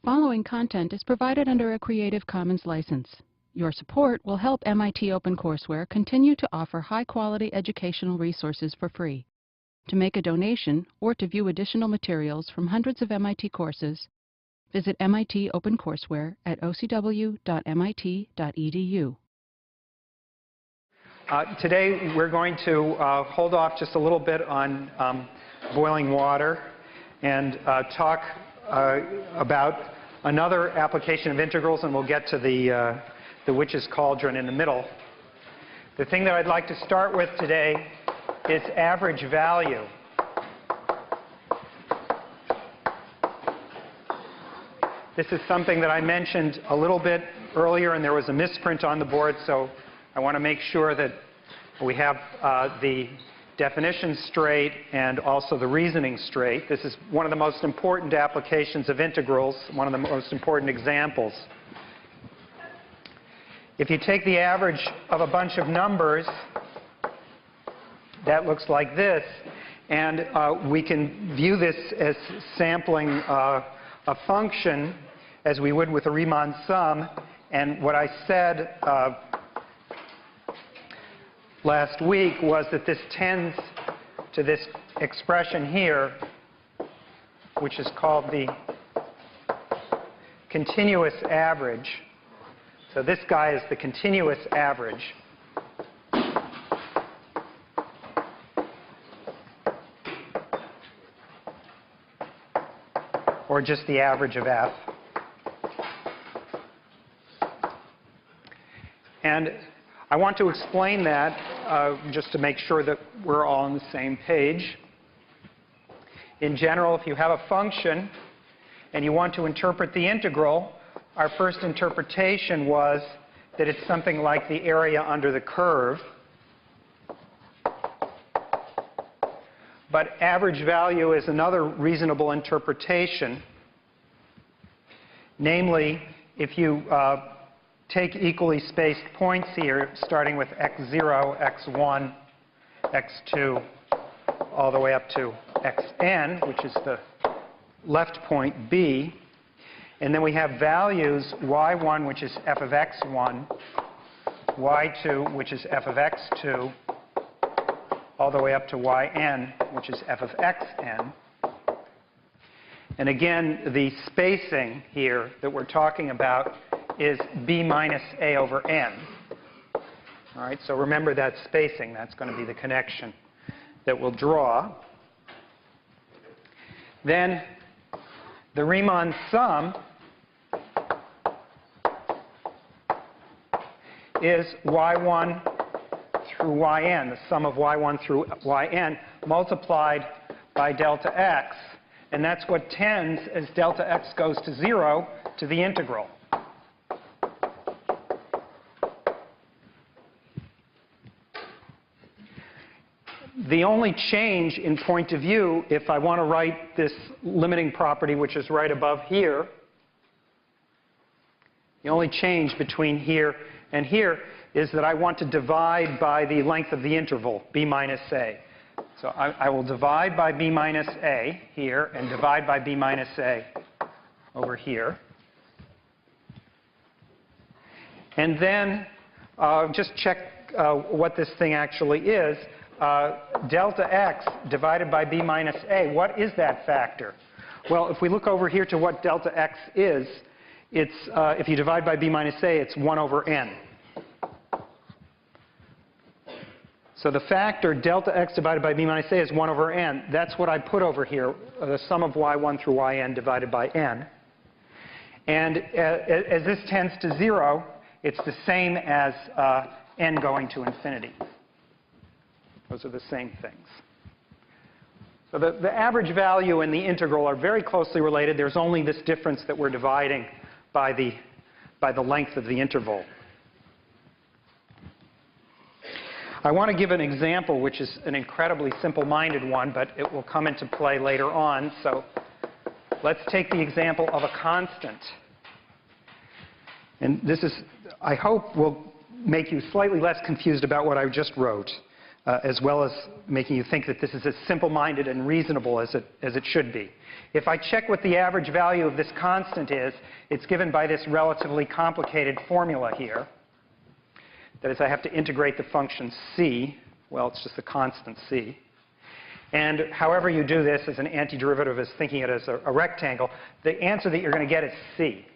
following content is provided under a Creative Commons license. Your support will help MIT OpenCourseware continue to offer high-quality educational resources for free. To make a donation or to view additional materials from hundreds of MIT courses, visit MIT OpenCourseware at ocw.mit.edu. Today we're going to hold off just a little bit on boiling water and talk about another application of integrals, and we'll get to the witch's cauldron in the middle. The thing that I'd like to start with today is average value. This is something that I mentioned a little bit earlier, and there was a misprint on the board, so I want to make sure that we have the definition straight and also the reasoning straight. This is one of the most important applications of integrals, one of the most important examples. If you take the average of a bunch of numbers, that looks like this, and we can view this as sampling a function as we would with a Riemann sum. And what I said last week was that this tends to this expression here, which is called the continuous average. So this guy is the continuous average. Or just the average of f. And I want to explain that just to make sure that we're all on the same page. In general, if you have a function and you want to interpret the integral, our first interpretation was that it's something like the area under the curve. But average value is another reasonable interpretation. Namely, if you take equally spaced points here, starting with x0, x1, x2, all the way up to xn, which is the left point B. And then we have values y1, which is f of x1, y2, which is f of x2, all the way up to yn, which is f of xn. And again, the spacing here that we're talking about is b minus a over n. All right, so remember that spacing. That's going to be the connection that we'll draw. Then the Riemann sum is y1 through yn, the sum of y1 through yn, multiplied by delta x. And that's what tends, as delta x goes to 0, to the integral. The only change in point of view, if I want to write this limiting property, which is right above here, the only change between here and here is that I want to divide by the length of the interval, b minus a. So I will divide by b minus a here and divide by b minus a over here. And then just check what this thing actually is. Delta x divided by b minus a, what is that factor? Well, if we look over here to what delta x is, it's, if you divide by b minus a, it's 1 over n. So the factor delta x divided by b minus a is 1 over n. That's what I put over here, the sum of y1 through yn divided by n. And as this tends to 0, it's the same as n going to infinity. Those are the same things. So the average value and the integral are very closely related. There's only this difference that we're dividing by the length of the interval. I want to give an example, which is an incredibly simple-minded one, but it will come into play later on. So let's take the example of a constant. And this is, I hope, will make you slightly less confused about what I just wrote. as well as making you think that this is as simple-minded and reasonable as it should be. If I check what the average value of this constant is, it's given by this relatively complicated formula here. That is, I have to integrate the function c. Well, it's just a constant c. And however you do this as an antiderivative, as thinking it as a rectangle, the answer that you're going to get is c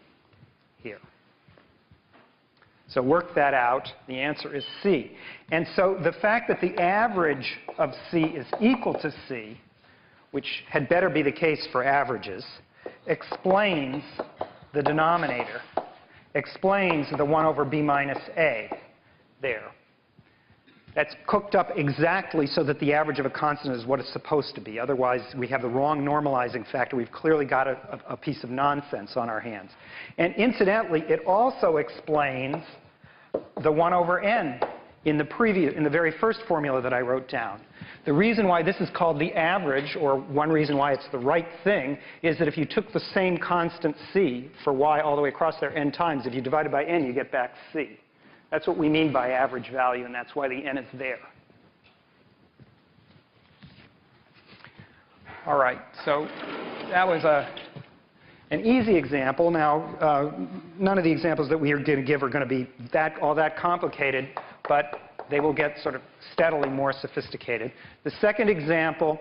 here. So work that out. The answer is c. And so the fact that the average of c is equal to c, which had better be the case for averages, explains the denominator, explains the 1 over b minus a there. That's cooked up exactly so that the average of a constant is what it's supposed to be. Otherwise, we have the wrong normalizing factor. We've clearly got a piece of nonsense on our hands. And incidentally, it also explains the 1 over n in the very first formula that I wrote down. The reason why this is called the average, or one reason why it's the right thing, is that if you took the same constant c for y all the way across there n times, if you divide it by n, you get back c. That's what we mean by average value, and that's why the n is there. All right, so that was an easy example. Now, none of the examples that we are going to give are going to be all that complicated, but they will get sort of steadily more sophisticated. The second example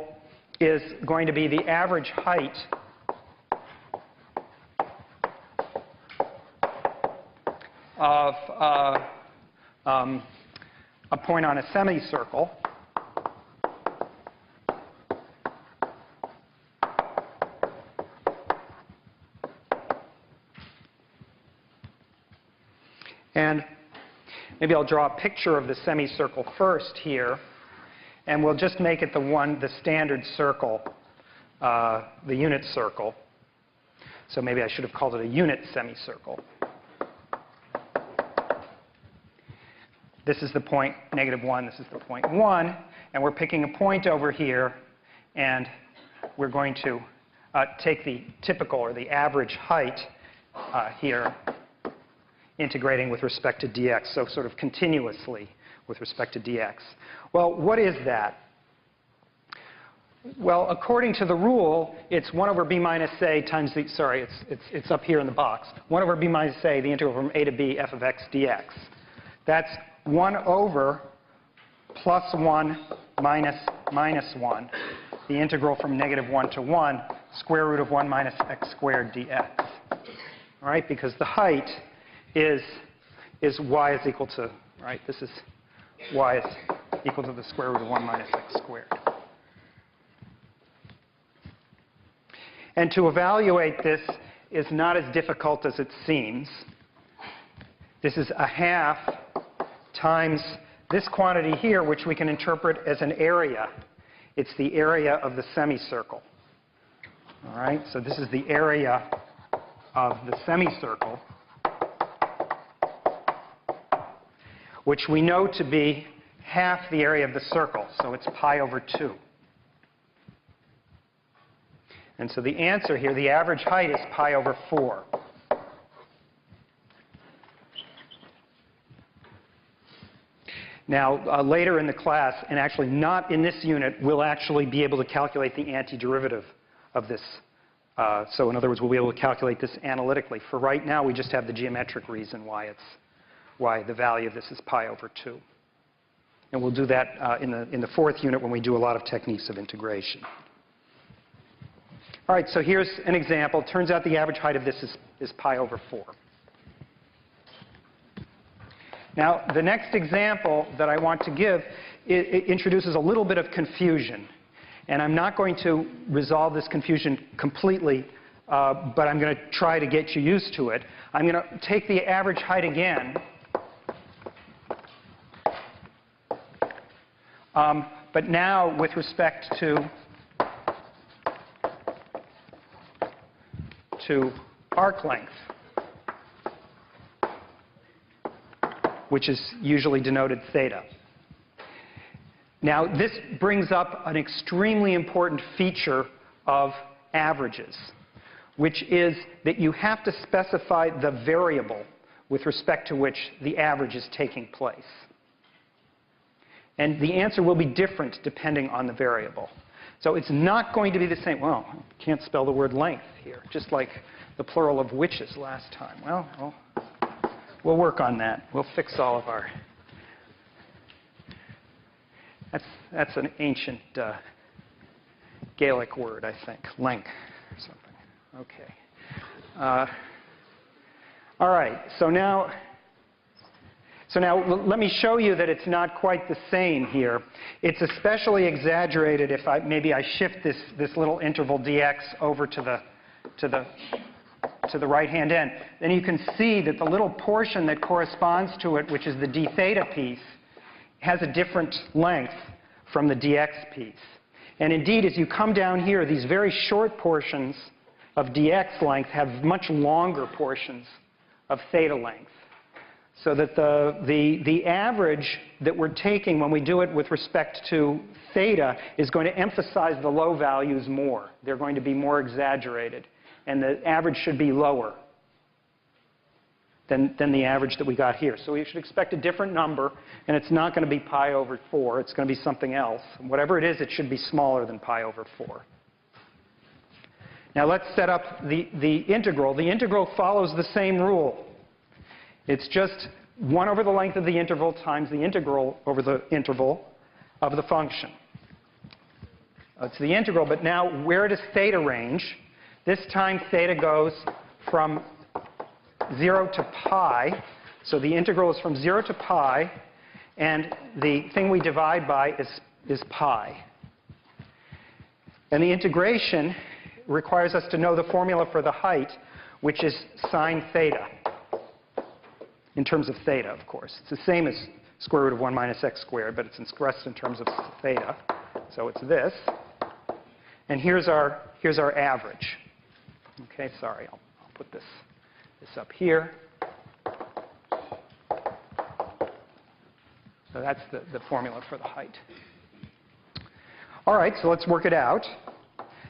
is going to be the average height of a point on a semicircle. And maybe I'll draw a picture of the semicircle first here, and we'll just make it the standard circle, the unit circle. So maybe I should have called it a unit semicircle. This is the point -1, this is the point 1, and we're picking a point over here, and we're going to take the typical or the average height here, integrating with respect to dx, so sort of continuously with respect to dx. Well, what is that? Well, according to the rule, it's 1 over b minus a times the, sorry, it's up here in the box, 1 over b minus a, the integral from a to b f of x dx. That's 1 over plus 1 minus minus 1, the integral from -1 to 1, square root of 1 minus x squared dx. All right, because the height is y is equal to, right, this is y is equal to the square root of 1 minus x squared. And to evaluate this is not as difficult as it seems. This is a half times this quantity here, which we can interpret as an area. It's the area of the semicircle. All right, so this is the area of the semicircle, which we know to be half the area of the circle, so it's pi over 2. And so the answer here, the average height, is pi over 4. Now, later in the class, and actually not in this unit, we'll actually be able to calculate the antiderivative of this. So in other words, we'll be able to calculate this analytically. For right now, we just have the geometric reason why the value of this is pi over 2. And we'll do that in the fourth unit when we do a lot of techniques of integration. All right, so here's an example. Turns out the average height of this is pi over 4. Now, the next example that I want to give it introduces a little bit of confusion. And I'm not going to resolve this confusion completely, but I'm going to try to get you used to it. I'm going to take the average height again, but now with respect to arc length, which is usually denoted theta. Now, this brings up an extremely important feature of averages, which is that you have to specify the variable with respect to which the average is taking place. And the answer will be different depending on the variable. So it's not going to be the same. Well, I can't spell the word length here, just like the plural of witches last time. Well, we'll work on that. We'll fix all of our... That's an ancient Gaelic word, I think. Length or something. Okay. All right. So now let me show you that it's not quite the same here. It's especially exaggerated if maybe I shift this little interval dx over to the right-hand end. Then you can see that the little portion that corresponds to it, which is the d theta piece, has a different length from the dx piece. And indeed, as you come down here, these very short portions of dx length have much longer portions of theta length. So that the average that we're taking when we do it with respect to theta is going to emphasize the low values more. They're going to be more exaggerated. And the average should be lower than the average that we got here. So we should expect a different number, and it's not going to be pi over 4. It's going to be something else. And whatever it is, it should be smaller than pi over 4. Now let's set up the integral. The integral follows the same rule. It's just 1 over the length of the interval times the integral over the interval of the function. It's the integral, but now where does theta range? This time theta goes from 0 to pi. So the integral is from 0 to pi, and the thing we divide by is pi. And the integration requires us to know the formula for the height, which is sine theta. In terms of theta, of course. It's the same as square root of 1 minus x squared, but it's expressed in terms of theta. So it's this. And here's our average. Okay, sorry, I'll put this up here. So that's the formula for the height. All right, so let's work it out.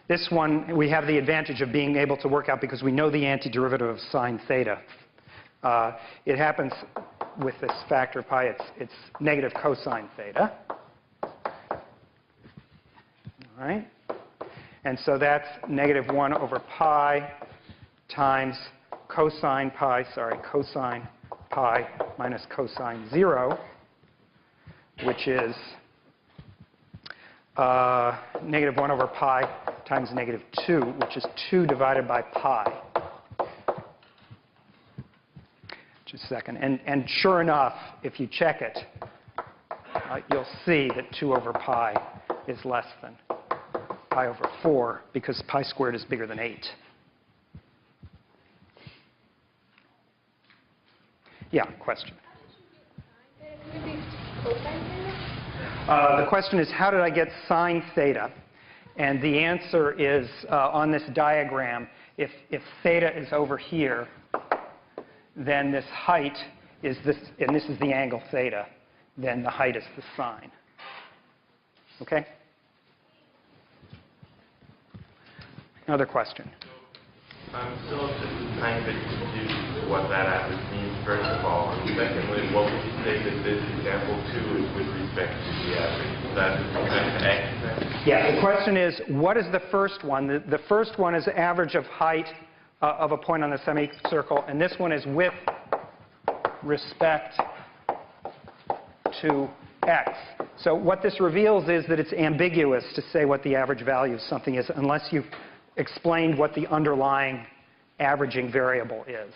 This one, we have the advantage of being able to work out because we know the antiderivative of sine theta. It happens with this factor pi, it's negative cosine theta. All right? And so that's negative 1 over pi times cosine pi minus cosine 0, which is negative 1 over pi times negative 2, which is 2 divided by pi. Just a second. And sure enough, if you check it, you'll see that 2 over pi is less than pi over 4 because pi squared is bigger than 8. Yeah, question. The question is, how did I get sine theta? And the answer is on this diagram, if theta is over here, then this height is this, and this is the angle theta, then the height is the sine. Okay? Another question. I'm still just trying to do what that average means, first of all. And secondly, what would you say that this example 2 is with respect to the average? Is that respect to x then? Yeah, the question is, what is the first one? The first one is average of height of a point on the semicircle, and this one is with respect to x. So what this reveals is that it's ambiguous to say what the average value of something is unless you've explained what the underlying averaging variable is.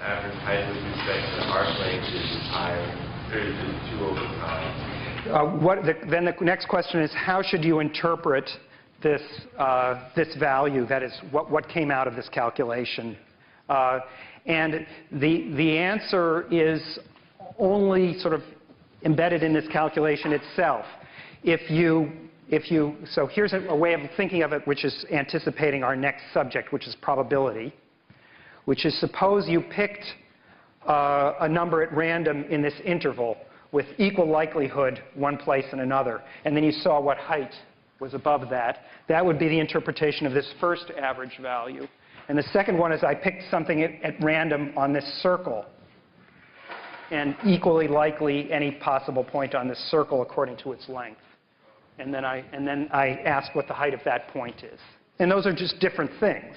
Average height with respect to arc length is pi, or is it 2 over pi? Then the next question is, how should you interpret this value? That is, what came out of this calculation? And the answer is only sort of embedded in this calculation itself. So here's a way of thinking of it, which is anticipating our next subject, which is probability, which is suppose you picked a number at random in this interval with equal likelihood one place and another, and then you saw what height was above that. That would be the interpretation of this first average value. And the second one is I picked something at random on this circle. and equally likely any possible point on this circle according to its length. And then I ask what the height of that point is. And those are just different things.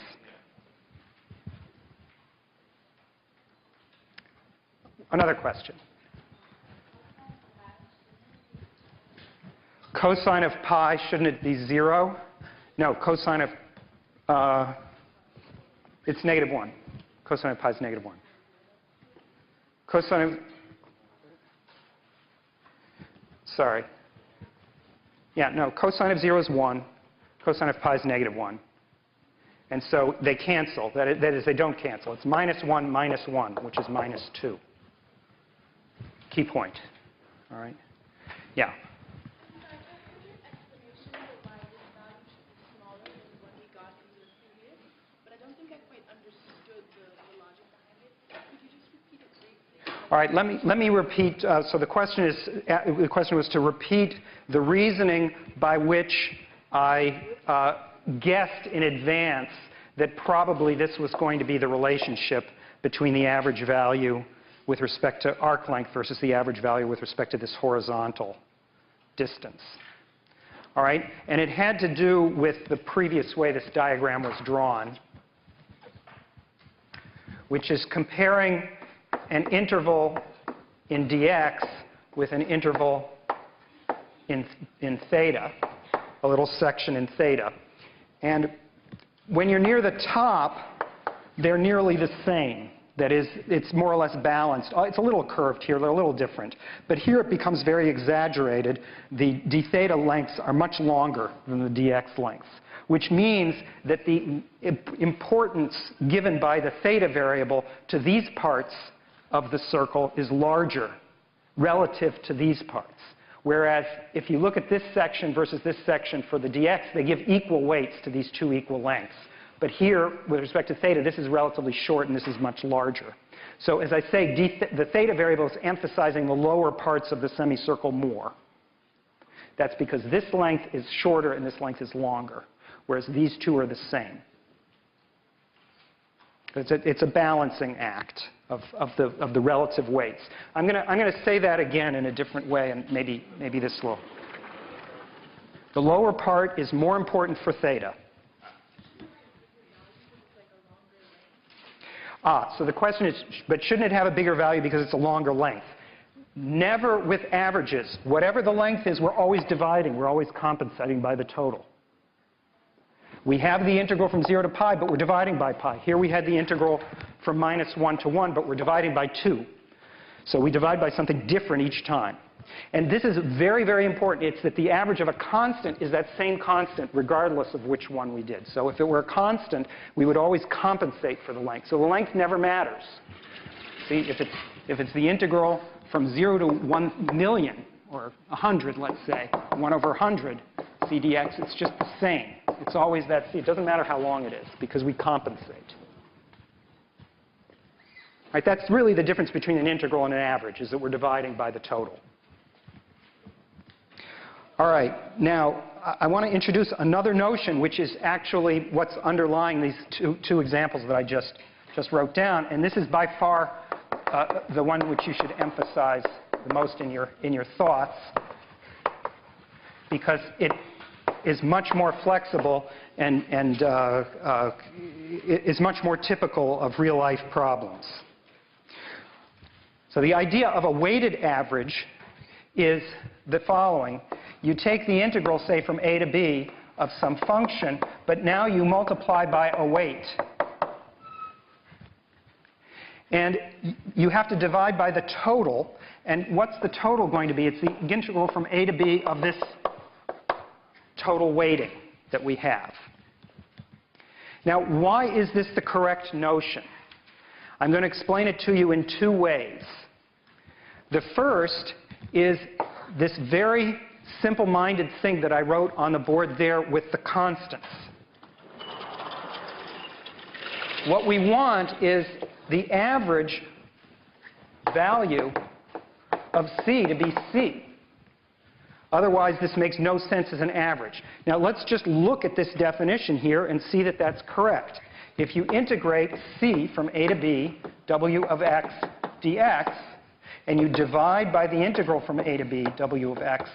Another question. Cosine of pi, shouldn't it be 0? No, cosine of, it's -1. Cosine of pi is -1. Cosine of, sorry. Yeah, no, cosine of 0 is 1. Cosine of pi is -1. And so they cancel. That is, they don't cancel. It's -1 minus 1, which is -2. Key point. All right? Yeah. All right, let me repeat. So the question was to repeat the reasoning by which I guessed in advance that probably this was going to be the relationship between the average value with respect to arc length versus the average value with respect to this horizontal distance. All right, and it had to do with the previous way this diagram was drawn, which is comparing an interval in dx with an interval in theta, a little section in theta. And when you're near the top, they're nearly the same. That is, it's more or less balanced. It's a little curved here, they're a little different. But here it becomes very exaggerated. The d theta lengths are much longer than the dx lengths, which means that the importance given by the theta variable to these parts of the circle is larger relative to these parts. Whereas if you look at this section versus this section for the dx, they give equal weights to these two equal lengths. But here, with respect to theta, this is relatively short and this is much larger. So as I say, the theta variable is emphasizing the lower parts of the semicircle more. That's because this length is shorter and this length is longer, whereas these two are the same. It's a balancing act of the relative weights. I'm going to say that again in a different way, and maybe this will. The lower part is more important for theta. So the question is, but shouldn't it have a bigger value because it's a longer length? Never with averages. Whatever the length is, we're always dividing. We're always compensating by the total. We have the integral from 0 to pi, but we're dividing by pi. Here we had the integral from -1 to 1, but we're dividing by 2. So we divide by something different each time. And this is very, very important. It's that the average of a constant is that same constant regardless of which one we did. So if it were a constant, we would always compensate for the length. So the length never matters. See, if it's the integral from 0 to 1 million, or 100, let's say, 1 over 100, c dx, it's just the same. It's always that c. It doesn't matter how long it is because we compensate. Right, that's really the difference between an integral and an average, is that we're dividing by the total. All right, now I want to introduce another notion, which is actually what's underlying these two examples that I just wrote down, and this is by far the one which you should emphasize the most in your thoughts, because it is much more flexible and is much more typical of real-life problems. So the idea of a weighted average is the following. You take the integral, say, from a to b of some function, but now you multiply by a weight. And you have to divide by the total. And what's the total going to be? It's the integral from a to b of this total weighting that we have. Now, why is this the correct notion? I'm going to explain it to you in two ways. The first is this very simple-minded thing that I wrote on the board there with the constants. What we want is the average value of c to be c. Otherwise, this makes no sense as an average. Now, let's just look at this definition here and see that that's correct. If you integrate c from a to b, w of x dx, and you divide by the integral from a to b, w of x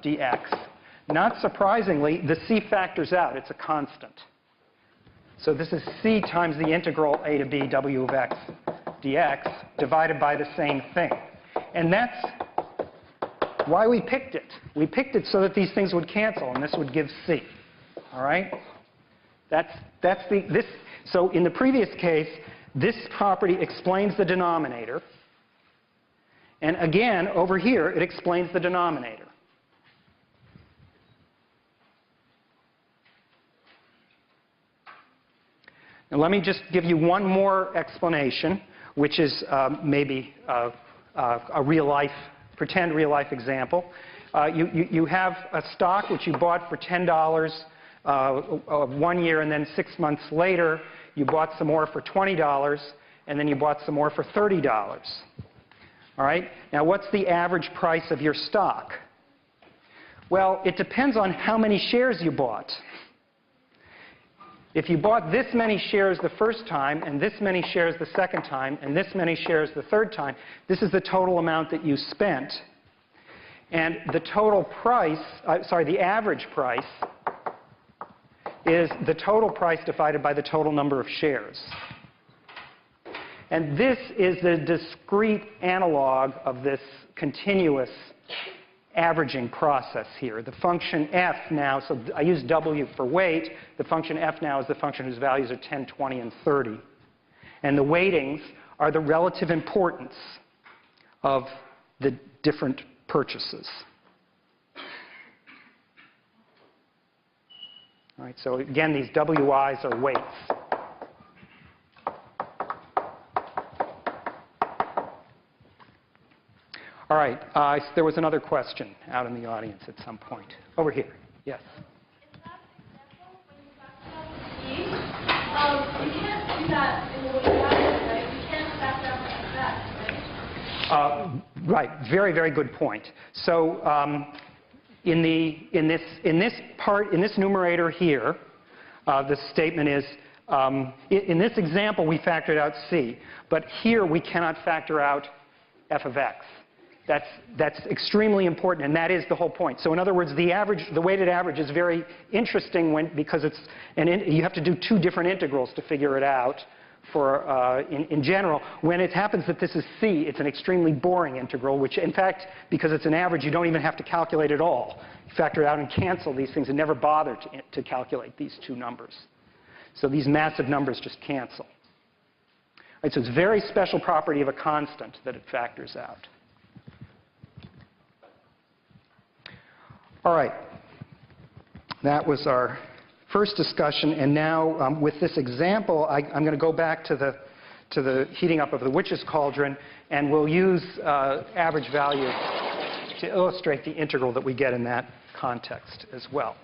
dx. Not surprisingly, the c factors out. It's a constant. So this is c times the integral a to b w of x dx divided by the same thing. And that's why we picked it. We picked it so that these things would cancel, and this would give c. All right? So in the previous case, this property explains the denominator. And again, over here, it explains the denominator. Now, let me just give you one more explanation, which is maybe a real-life, pretend real-life example. You have a stock which you bought for $10 1 year, and then 6 months later, you bought some more for $20, and then you bought some more for $30. All right? Now, what's the average price of your stock? Well, it depends on how many shares you bought. If you bought this many shares the first time, and this many shares the second time, and this many shares the third time, this is the total amount that you spent. And the total price, the average price, is the total price divided by the total number of shares. And this is the discrete analog of this continuous averaging process here. The function f now, so I use w for weight. The function f now is the function whose values are 10, 20, and 30. And the weightings are the relative importance of the different purchases. All right, so again, these wi's are weights. All right, there was another question out in the audience at some point. Over here, yes. In that example, when you factor out the you can't do that in the way you have it, right? You can't factor out the x, right? Right, very, very good point. So in this numerator here, the statement is, in this example, we factored out c, but here we cannot factor out f of x. That's extremely important, and that is the whole point. So in other words, the weighted average is very interesting because you have to do two different integrals to figure it out in general. When it happens that this is c, it's an extremely boring integral, which in fact, because it's an average, you don't even have to calculate at all. You factor it out and cancel these things and never bother to calculate these two numbers. So these massive numbers just cancel. Right, so it's a very special property of a constant that it factors out. All right, that was our first discussion, and now with this example, I'm going to go back to the heating up of the witch's cauldron, and we'll use average value to illustrate the integral that we get in that context as well.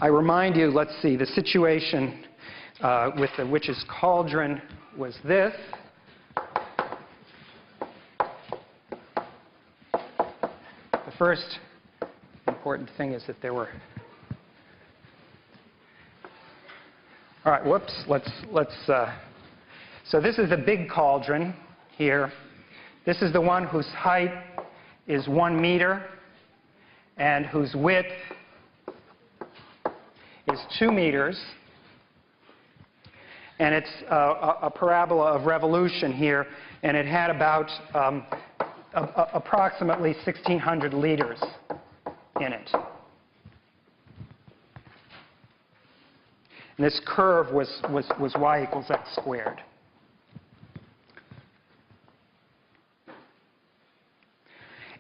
I remind you, let's see, the situation with the witch's cauldron was this. The first important thing is that there were... All right, whoops, so this is the big cauldron here. This is the one whose height is 1 meter and whose width is 2 meters. And it's a parabola of revolution here, and it had about approximately 1,600 liters in it. And this curve was y equals x squared.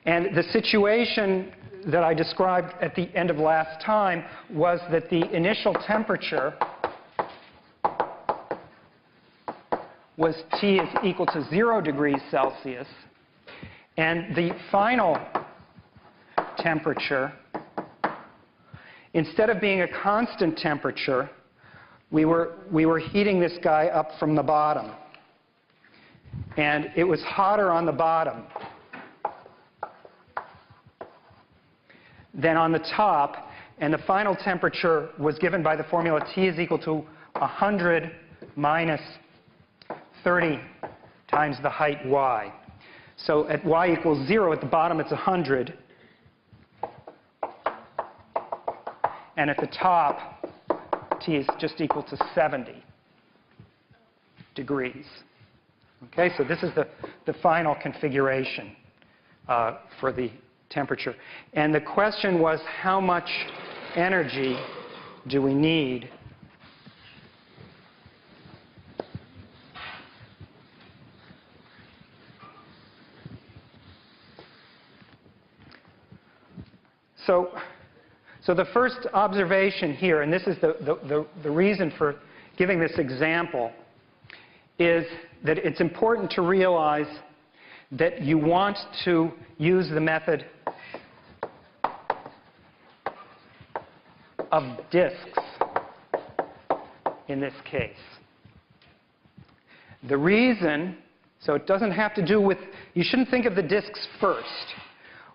And the situation that I described at the end of last time was that the initial temperature was T is equal to 0 degrees Celsius, and the final temperature, instead of being a constant temperature, we were heating this guy up from the bottom, and it was hotter on the bottom than on the top, And the final temperature was given by the formula T is equal to 100 minus 30 times the height y. So at y equals 0, at the bottom it's 100. And at the top, T is just equal to 70 degrees. Okay, so this is the final configuration for the temperature. And the question was, how much energy do we need So the first observation here, and this is the reason for giving this example, is that it's important to realize that you want to use the method of disks in this case. The reason, so it doesn't have to do with, you shouldn't think of the disks first,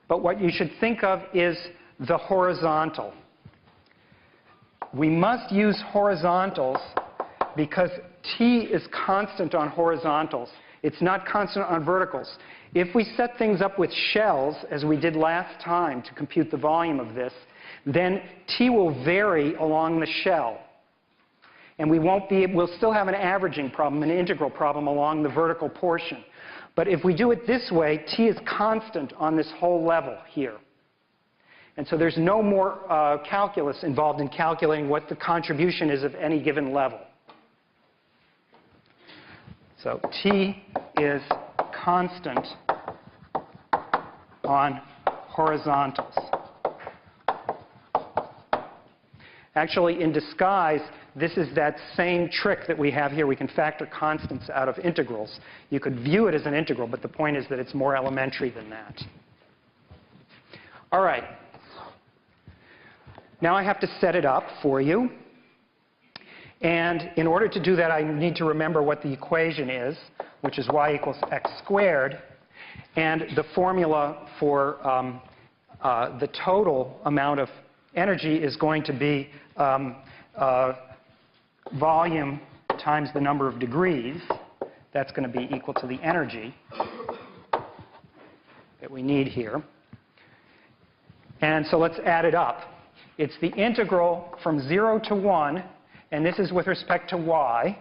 but what you should think of is the horizontal. We must use horizontals because T is constant on horizontals. It's not constant on verticals. If we set things up with shells, as we did last time to compute the volume of this, then T will vary along the shell. And we'll still have an averaging problem, an integral problem along the vertical portion. But if we do it this way, T is constant on this whole level here. And so there's no more calculus involved in calculating what the contribution is of any given level. So T is constant on horizontals. Actually, in disguise, this is that same trick that we have here. We can factor constants out of integrals. You could view it as an integral, but the point is that it's more elementary than that. All right. Now I have to set it up for you. And in order to do that, I need to remember what the equation is, which is y equals x squared. And the formula for the total amount of energy is going to be volume times the number of degrees. That's going to be equal to the energy that we need here. And so let's add it up. It's the integral from 0 to 1, and this is with respect to y.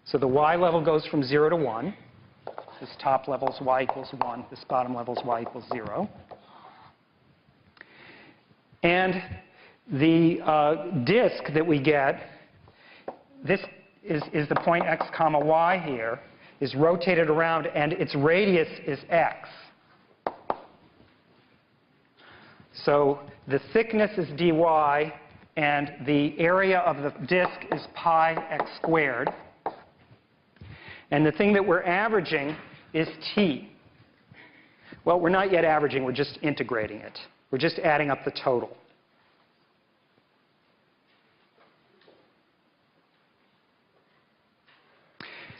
So the y level goes from 0 to 1. This top level is y equals 1. This bottom level is y equals 0. And the disk that we get, this is the point x comma y here, is rotated around, and its radius is x. So the thickness is dy, and the area of the disk is pi x squared. And the thing that we're averaging is t. Well, we're not yet averaging, we're just integrating it. We're just adding up the total.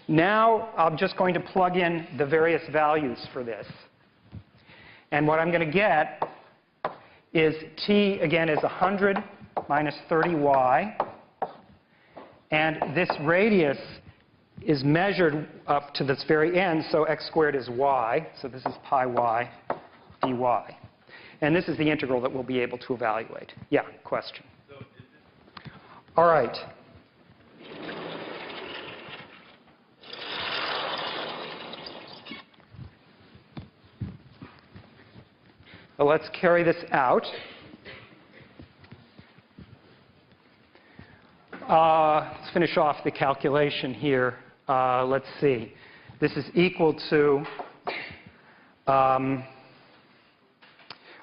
Now I'm just going to plug in the various values for this. And what I'm going to get is T, again, is 100 minus 30y. And this radius is measured up to this very end, so x squared is y. So this is pi y dy. And this is the integral that we'll be able to evaluate. Yeah, question. All right. So let's carry this out. Let's finish off the calculation here. Let's see. This is equal to,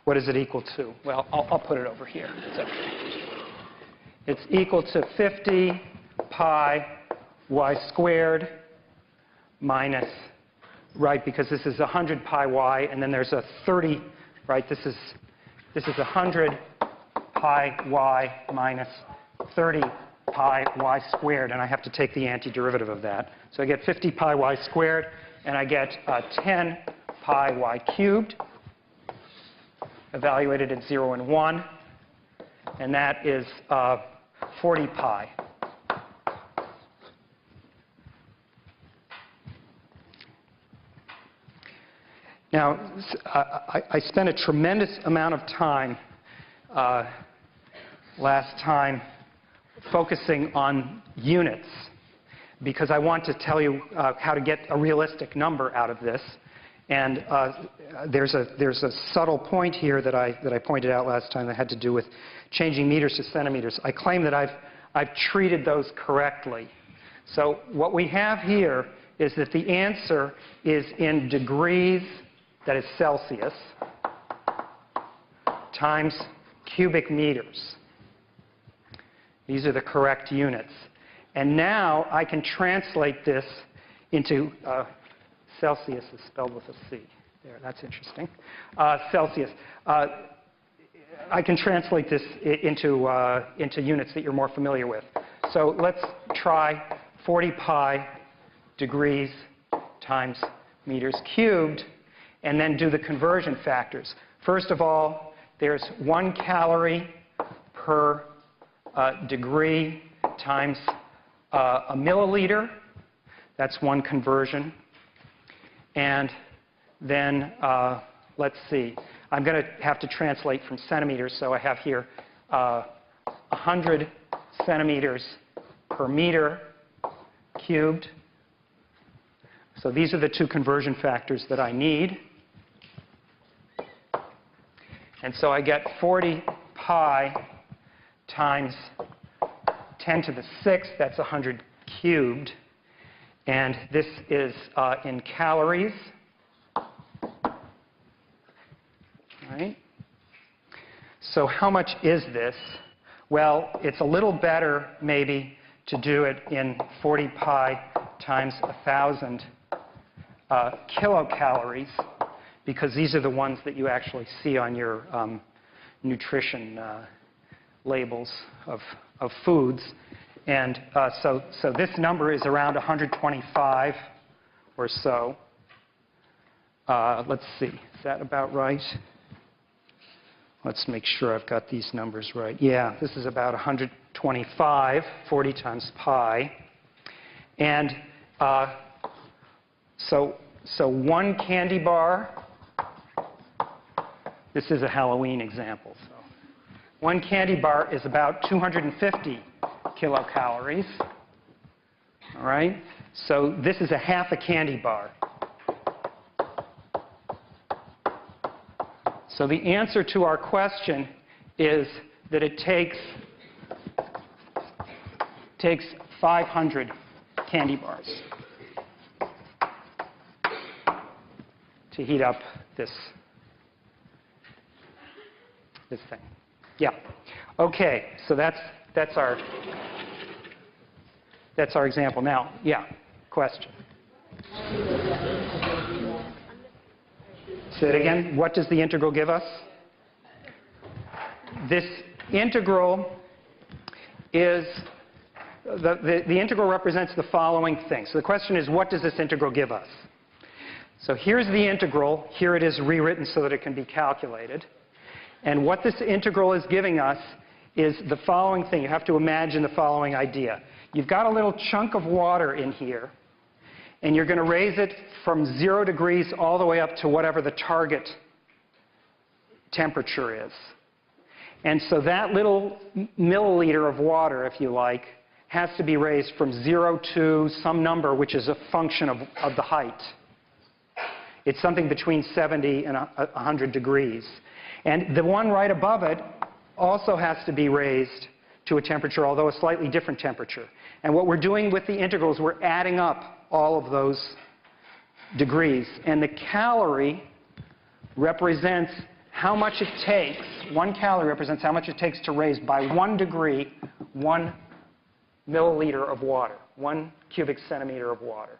what is it equal to? Well, I'll put it over here. So it's equal to 50 pi y squared minus, right, because this is 100 pi y, and then there's a 30. Right, this is 100 pi y minus 30 pi y squared, and I have to take the antiderivative of that. So I get 50 pi y squared, and I get 10 pi y cubed, evaluated at 0 and 1. and that is 40 pi. Now, I spent a tremendous amount of time last time focusing on units because I want to tell you how to get a realistic number out of this. And there's a subtle point here that I pointed out last time that had to do with changing meters to centimeters. I claim that I've treated those correctly. So what we have here is that the answer is in degrees, that is Celsius, times cubic meters. These are the correct units. And now I can translate this into Celsius is spelled with a C. There, that's interesting. Celsius. I can translate this into units that you're more familiar with. So let's try 40 pi degrees times meters cubed, and then do the conversion factors. First of all, there's 1 calorie per degree times a milliliter. That's one conversion. And then, let's see, I'm going to have to translate from centimeters, so I have here 100 centimeters per meter cubed. So these are the two conversion factors that I need. And so I get 40 pi times 10 to the 6th, that's 100 cubed. And this is in calories. All right. So how much is this? Well, it's a little better, maybe, to do it in 40 pi times 1,000 kilocalories, because these are the ones that you actually see on your nutrition labels of foods. And so this number is around 125 or so. Let's see, is that about right? Let's make sure I've got these numbers right. Yeah, this is about 125, 40 times pi. And so one candy bar, this is a Halloween example. So one candy bar is about 250 kilocalories. All right? So this is a half a candy bar. So the answer to our question is that it takes 500 candy bars to heat up this thing. Yeah. Okay. So that's our example. Now, yeah. Question. Say it again. What does the integral give us? This integral is, the integral represents the following thing. So the question is, what does this integral give us? So here's the integral. Here it is rewritten so that it can be calculated. And what this integral is giving us is the following thing. You have to imagine the following idea. You've got a little chunk of water in here, and you're going to raise it from 0 degrees all the way up to whatever the target temperature is. And so that little milliliter of water, if you like, has to be raised from 0 to some number which is a function of the height. It's something between 70 and 100 degrees. And the one right above it also has to be raised to a temperature, although a slightly different temperature. And what we're doing with the integrals, we're adding up all of those degrees. And the calorie represents how much it takes, 1 calorie represents how much it takes to raise by 1 degree 1 milliliter of water, 1 cubic centimeter of water.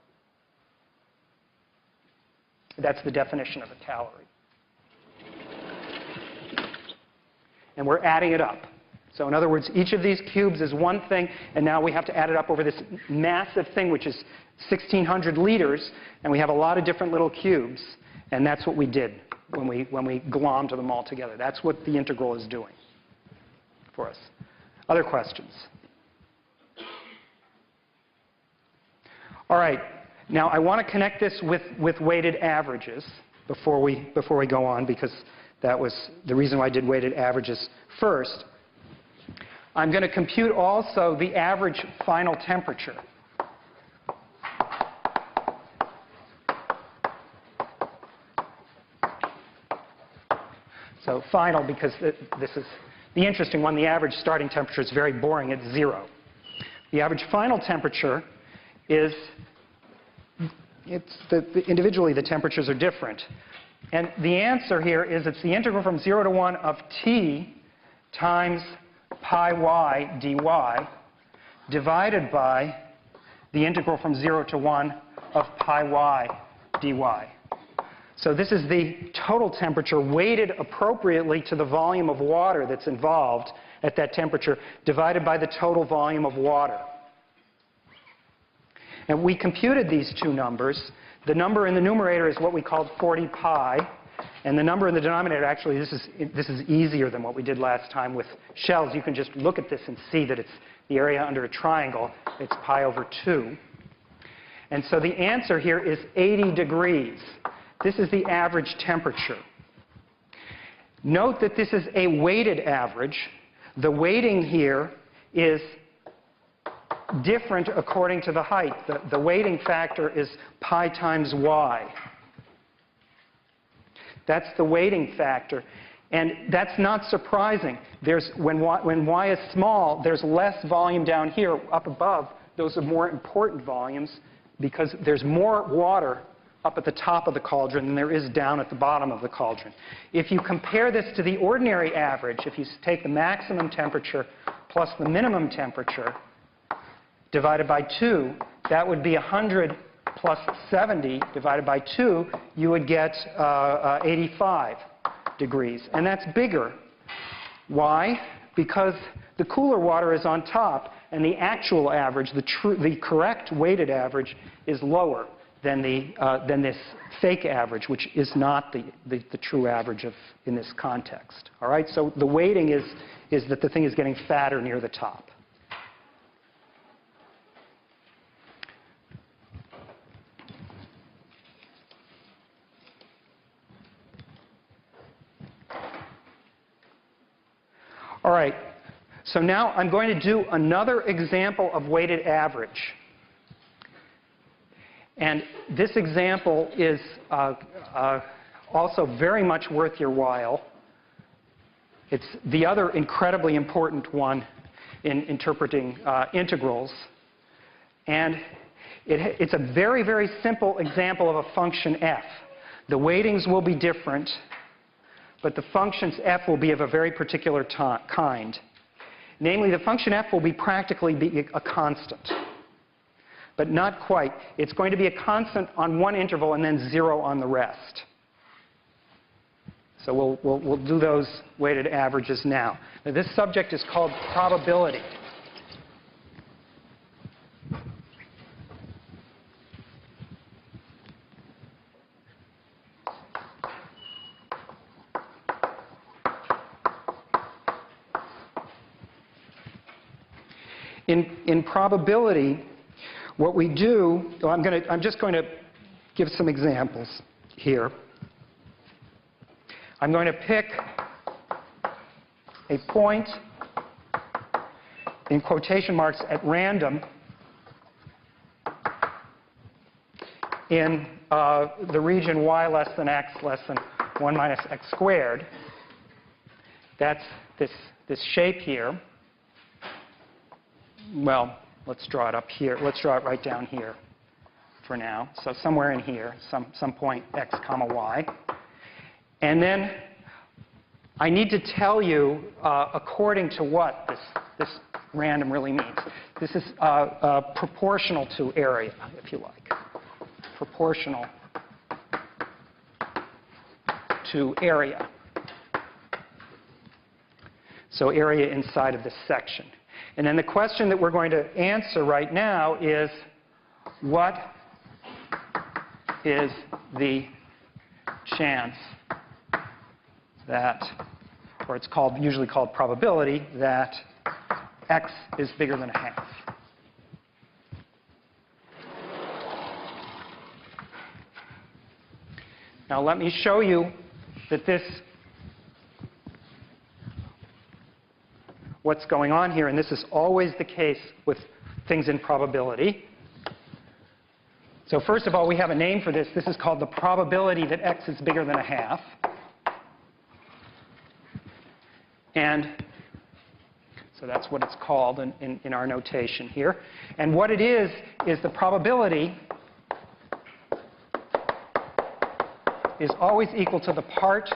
That's the definition of a calorie. And we're adding it up. So in other words, each of these cubes is one thing, and now we have to add it up over this massive thing, which is 1,600 liters, and we have a lot of different little cubes, and that's what we did when we glommed them all together. That's what the integral is doing for us. Other questions? All right. Now, I want to connect this with weighted averages before we go on, because that was the reason why I did weighted averages first. I'm going to compute also the average final temperature. So final, because this is the interesting one. The average starting temperature is very boring. It's 0. The average final temperature is, individually the temperatures are different. And the answer here is it's the integral from 0 to 1 of t times pi y dy divided by the integral from 0 to 1 of pi y dy. So this is the total temperature weighted appropriately to the volume of water that's involved at that temperature divided by the total volume of water. And we computed these two numbers. The number in the numerator is what we called 40 pi. And the number in the denominator, actually, this is easier than what we did last time with shells. You can just look at this and see that it's the area under a triangle. It's pi over 2. And so the answer here is 80 degrees. This is the average temperature. Note that this is a weighted average. The weighting here is different according to the height. The weighting factor is pi times y. That's the weighting factor. And that's not surprising. When y is small, there's less volume down here. Up above, those are more important volumes because there's more water up at the top of the cauldron than there is down at the bottom of the cauldron. If you compare this to the ordinary average, if you take the maximum temperature plus the minimum temperature divided by 2, that would be 100 plus 70 divided by 2, you would get 85 degrees. And that's bigger. Why? Because the cooler water is on top, and the actual average, the correct weighted average, is lower than this fake average, which is not the true average in this context. All right? So the weighting is that the thing is getting fatter near the top. All right, so now I'm going to do another example of weighted average. And this example is also very much worth your while. It's the other incredibly important one in interpreting integrals. And it's a very, very simple example of a function f. The weightings will be different, but the functions f will be of a very particular kind. Namely, the function f will practically be a constant, but not quite. It's going to be a constant on one interval and then 0 on the rest. So we'll do those weighted averages now. Now, this subject is called probability. In probability, what we do, I'm just going to give some examples here. I'm going to pick a point in quotation marks at random in the region y less than x less than 1 minus x squared. That's this shape here. Well, let's draw it up here. Let's draw it right down here for now. So somewhere in here, some point x comma y. And then I need to tell you according to what this random really means. This is proportional to area, if you like. Proportional to area. So area inside of this section. And then the question that we're going to answer right now is, what is the chance that or it's usually called probability, that x is bigger than a half. Now let me show you that what's going on here, and this is always the case with things in probability. So first of all, we have a name for this. This is called the probability that x is bigger than a half. And so that's what it's called in our notation here. And what it is the probability is always equal to the part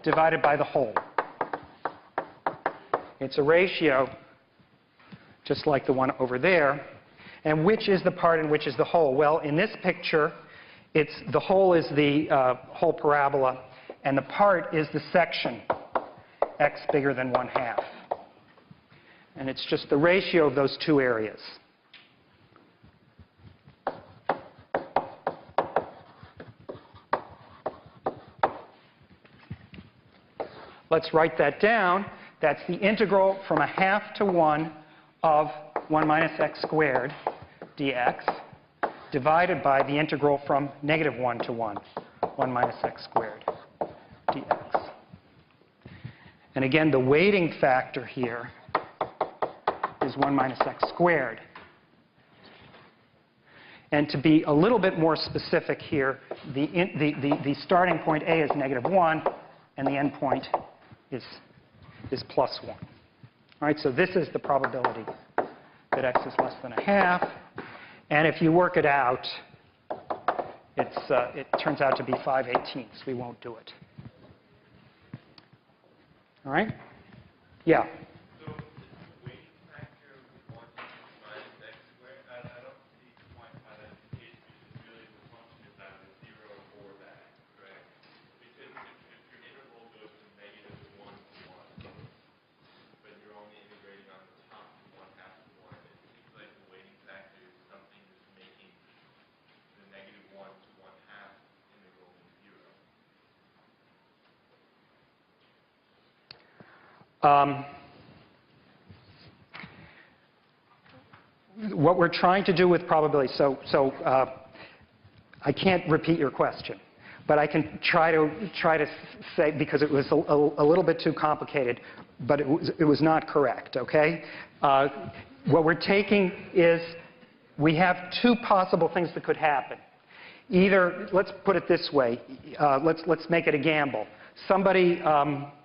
divided by the whole. It's a ratio just like the one over there. And which is the part and which is the whole? Well, in this picture, the whole is the whole parabola, and the part is the section, x bigger than 1/2. And it's just the ratio of those two areas. Let's write that down. That's the integral from 1/2 to 1 of 1 minus x squared dx divided by the integral from -1 to 1, 1 minus x squared dx. And again, the weighting factor here is 1 minus x squared. And to be a little bit more specific here, the starting point A is -1, and the end point is +1. All right, so this is the probability that x is less than a half. And if you work it out, it turns out to be 5/18. We won't do it. All right? Yeah. So the weighting factor of 1 minus x squared, I don't see quite how that's the case, because really the function is either 0 or that, correct? Because if your interval goes from -1 to 1, but you're only integrating on the top from 1/2 to 1, it seems like the weighting factor is something that's making the -1 to 1/2 integral 0. What we're trying to do with probability, I can't repeat your question, but I can try to say, because it was a little bit too complicated, but it was not correct, okay? What we're taking is we have two possible things that could happen. Either, let's put it this way, let's make it a gamble. Somebody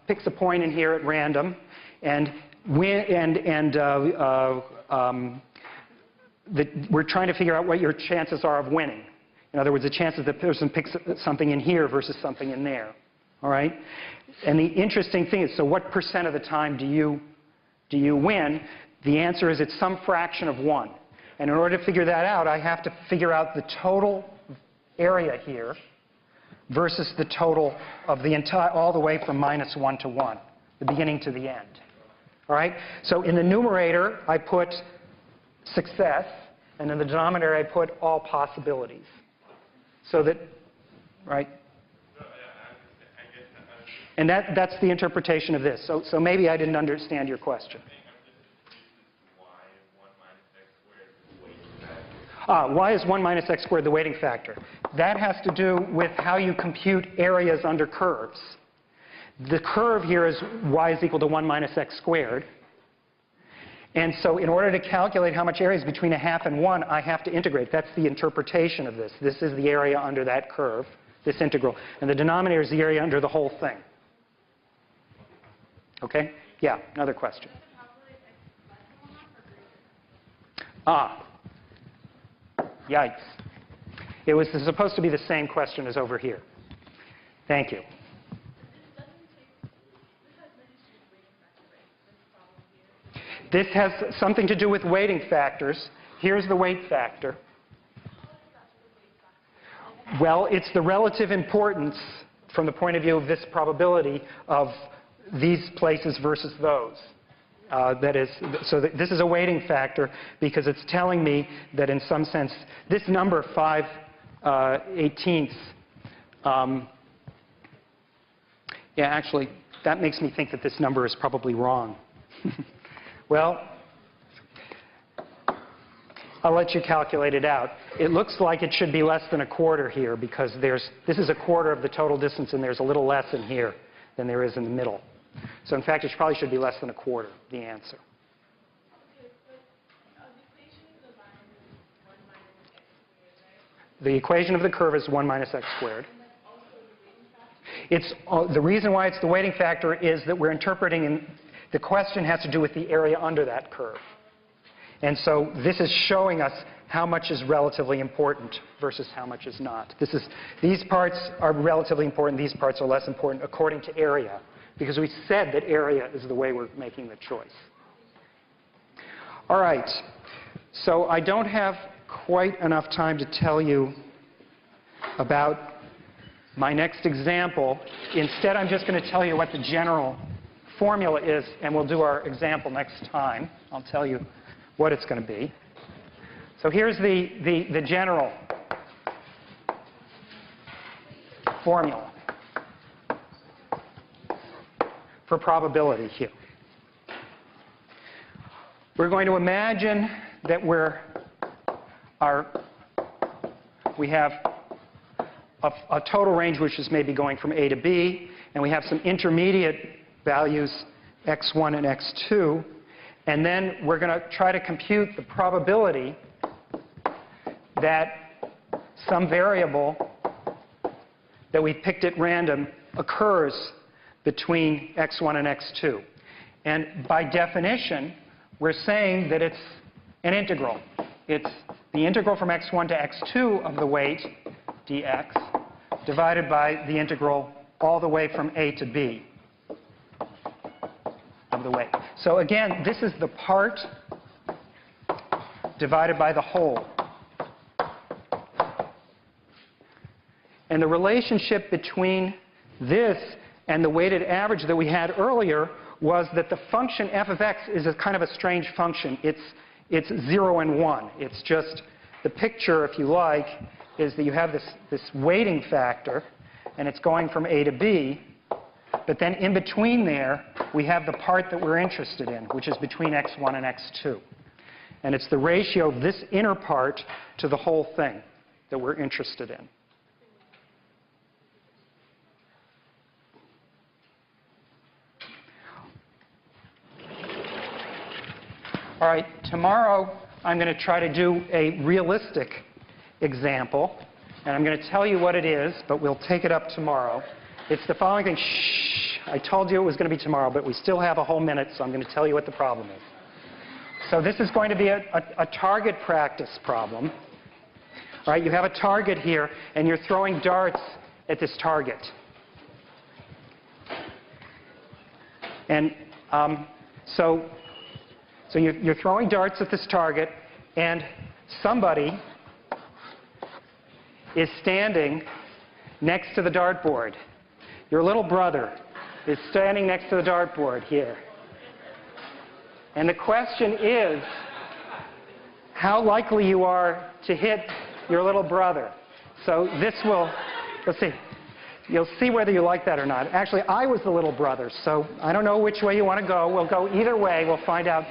picks a point in here at random, and we're trying to figure out what your chances are of winning. In other words, the chances that the person picks something in here versus something in there. All right? And the interesting thing is, so what percent of the time do you win? The answer is it's some fraction of 1. And in order to figure that out, I have to figure out the total area here versus the total of the entire, all the way from -1 to 1, the beginning to the end. All right? So in the numerator, I put success, and in the denominator, I put all possibilities. So that, right? And that's the interpretation of this. So maybe I didn't understand your question. Why is 1 minus x squared the weighting factor? That has to do with how you compute areas under curves. The curve here is y is equal to 1 minus x squared. And so in order to calculate how much area is between 1/2 and 1, I have to integrate. That's the interpretation of this. This is the area under that curve, this integral. And the denominator is the area under the whole thing. Okay? Yeah, another question. Yikes. It was supposed to be the same question as over here. Thank you. This has something to do with weighting factors. Here's the weight factor. Well, it's the relative importance from the point of view of this probability of these places versus those. This is a weighting factor because it's telling me that in some sense, this number 5/18, yeah, actually, that makes me think that this number is probably wrong. Well, I'll let you calculate it out. It looks like it should be less than a quarter here because this is a quarter of the total distance, and there's a little less in here than there is in the middle. So in fact, it probably should be less than a quarter, the answer. The equation of the curve is 1 minus x squared. It's, the reason why it's the weighting factor is that we're interpreting, the question has to do with the area under that curve. And so this is showing us how much is relatively important versus how much is not. These parts are relatively important, these parts are less important according to area, because we said that area is the way we're making the choice. All right, so I don't have quite enough time to tell you about my next example. Instead, I'm just going to tell you what the general formula is, and we'll do our example next time. I'll tell you what it's going to be. So here's the general formula for probability here. We're going to imagine that we have a total range which is maybe going from A to B, and we have some intermediate values, x1 and x2, and then we're going to try to compute the probability that some variable that we picked at random occurs between x1 and x2. And by definition, we're saying that it's an integral. It's the integral from x1 to x2 of the weight, dx, divided by the integral all the way from A to B of the weight. So again, this is the part divided by the whole. And the relationship between this and the weighted average that we had earlier was that the function f of x is a kind of a strange function. It's 0 and 1. It's just the picture, if you like, is that you have this weighting factor, and it's going from A to B. But then in between there, we have the part that we're interested in, which is between x1 and x2. And it's the ratio of this inner part to the whole thing that we're interested in. All right, tomorrow I'm going to try to do a realistic example, and I'm going to tell you what it is, but we'll take it up tomorrow. It's the following thing. Shh, I told you it was going to be tomorrow, but we still have a whole minute, so I'm going to tell you what the problem is. So this is going to be a target practice problem. All right, you have a target here, and you're throwing darts at this target. And so you're throwing darts at this target, and somebody is standing next to the dartboard. Your little brother is standing next to the dartboard here. And the question is how likely you are to hit your little brother. So this will, let's see, you'll see whether you like that or not. Actually, I was the little brother, so I don't know which way you want to go. We'll go either way. We'll find out